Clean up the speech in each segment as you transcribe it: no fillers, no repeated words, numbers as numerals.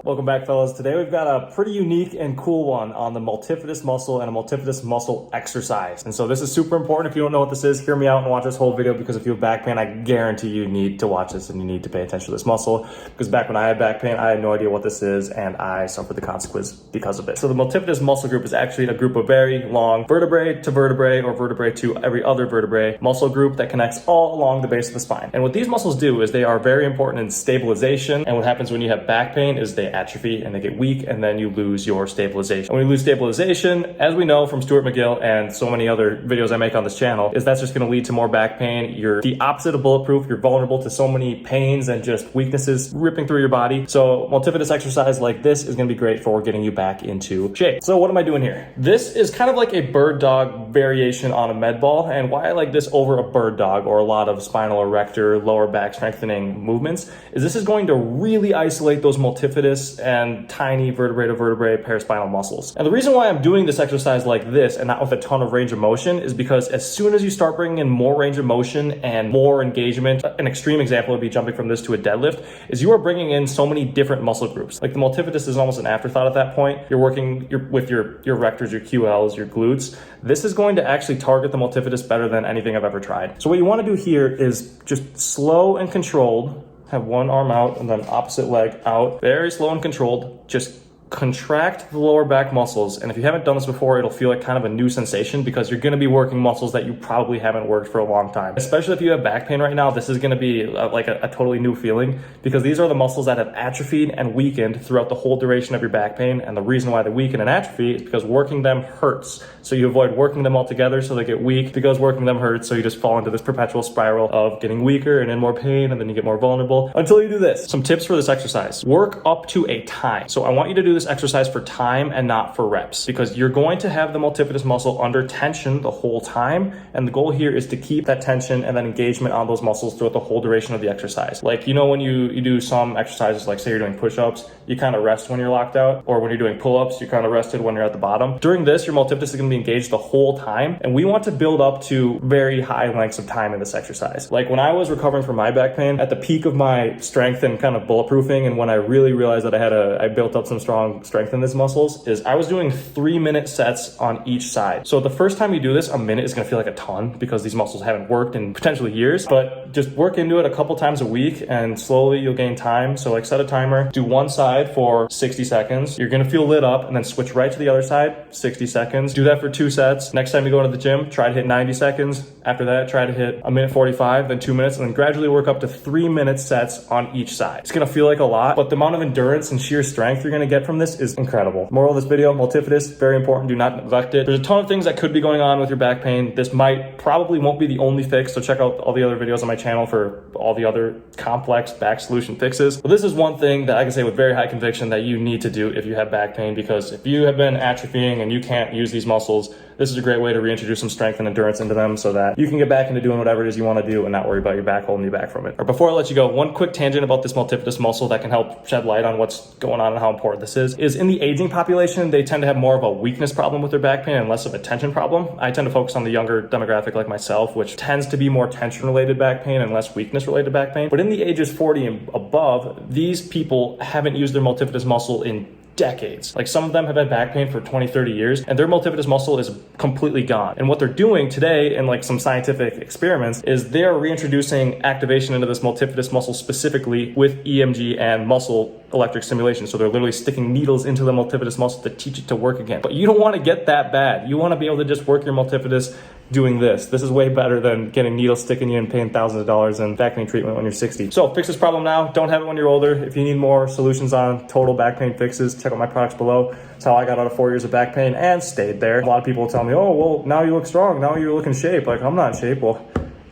Welcome back, fellas. Today we've got a pretty unique and cool one on the multifidus muscle and a multifidus muscle exercise. And so this is super important. If you don't know what this is, hear me out and watch this whole video, because if you have back pain, I guarantee you need to watch this and you need to pay attention to this muscle, because back when I had back pain, I had no idea what this is and I suffered the consequence because of it. So the multifidus muscle group is actually a group of very long vertebrae to vertebrae or vertebrae to every other vertebrae muscle group that connects all along the base of the spine. And what these muscles do is they are very important in stabilization. And what happens when you have back pain is they atrophy and they get weak, and then you lose your stabilization. When you lose stabilization, as we know from Stuart McGill and so many other videos I make on this channel, is that's just going to lead to more back pain. You're the opposite of bulletproof. You're vulnerable to so many pains and just weaknesses ripping through your body. So multifidus exercise like this is going to be great for getting you back into shape. So what am I doing here? This is kind of like a bird dog variation on a med ball. And why I like this over a bird dog or a lot of spinal erector, lower back strengthening movements is this is going to really isolate those multifidus and tiny vertebrae to vertebrae paraspinal muscles. And the reason why I'm doing this exercise like this and not with a ton of range of motion is because as soon as you start bringing in more range of motion and more engagement, an extreme example would be jumping from this to a deadlift, is you are bringing in so many different muscle groups. Like the multifidus is almost an afterthought at that point. You're working with your erectors, your QLs, your glutes. This is going to actually target the multifidus better than anything I've ever tried. So what you want to do here is just slow and controlled. Have one arm out and then opposite leg out. Very slow and controlled. Just contract the lower back muscles. And if you haven't done this before, it'll feel like kind of a new sensation because you're going to be working muscles that you probably haven't worked for a long time. Especially if you have back pain right now, this is going to be like a totally new feeling, because these are the muscles that have atrophied and weakened throughout the whole duration of your back pain. And the reason why they weaken and atrophy is because working them hurts. So you avoid working them all together so they get weak, because working them hurts. So you just fall into this perpetual spiral of getting weaker and in more pain, and then you get more vulnerable until you do this. Some tips for this exercise: work up to a time. So I want you to do this exercise for time and not for reps, because you're going to have the multifidus muscle under tension the whole time. And the goal here is to keep that tension and that engagement on those muscles throughout the whole duration of the exercise. Like, you know, when you do some exercises, like say you're doing push-ups, you kind of rest when you're locked out, or when you're doing pull-ups, you kind of rested when you're at the bottom. During this, your multifidus is going to be engaged the whole time. And we want to build up to very high lengths of time in this exercise. Like when I was recovering from my back pain, at the peak of my strength and kind of bulletproofing, and when I really realized that I built up some strong strength in this muscles, is I was doing 3-minute sets on each side. So the first time you do this, a minute is going to feel like a ton because these muscles haven't worked in potentially years, but just work into it a couple times a week and slowly you'll gain time. So like set a timer, do one side for 60 seconds. You're going to feel lit up, and then switch right to the other side, 60 seconds. Do that for 2 sets. Next time you go to the gym, try to hit 90 seconds. After that, try to hit 1:45, then 2 minutes, and then gradually work up to 3-minute sets on each side. It's going to feel like a lot, but the amount of endurance and sheer strength you're going to get from this is incredible. Moral of this video: multifidus, very important. Do not neglect it. There's a ton of things that could be going on with your back pain. This probably won't be the only fix. So check out all the other videos on my channel for all the other complex back solution fixes. But this is one thing that I can say with very high conviction that you need to do if you have back pain, because if you have been atrophying and you can't use these muscles, this is a great way to reintroduce some strength and endurance into them so that you can get back into doing whatever it is you want to do and not worry about your back holding you back from it. Or before I let you go, one quick tangent about this multifidus muscle that can help shed light on what's going on and how important this is in the aging population, they tend to have more of a weakness problem with their back pain and less of a tension problem. I tend to focus on the younger demographic like myself, which tends to be more tension-related back pain and less weakness-related back pain. But in the ages 40 and above, these people haven't used their multifidus muscle in decades. Like some of them have had back pain for 20, 30 years, and their multifidus muscle is completely gone. And what they're doing today in like some scientific experiments is they're reintroducing activation into this multifidus muscle specifically with EMG and muscle electric stimulation. So they're literally sticking needles into the multifidus muscle to teach it to work again. But you don't want to get that bad. You want to be able to just work your multifidus doing this. This is way better than getting needles sticking you and paying thousands of dollars in back pain treatment when you're 60. So fix this problem now. Don't have it when you're older. If you need more solutions on total back pain fixes, check out my products below. That's how I got out of 4 years of back pain and stayed there. A lot of people tell me, oh, well, now you look strong. Now you look in shape. Like, I'm not in shape. Well,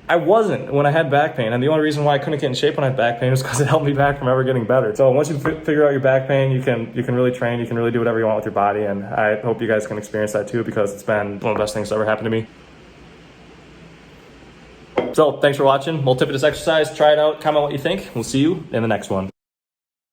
I wasn't when I had back pain. And the only reason why I couldn't get in shape when I had back pain was because it held me back from ever getting better. So once you figure out your back pain, you can really train. You can really do whatever you want with your body. And I hope you guys can experience that too, because it's been one of the best things that ever happened to me. So thanks for watching. Multifidus exercise. Try it out. Comment what you think. We'll see you in the next one.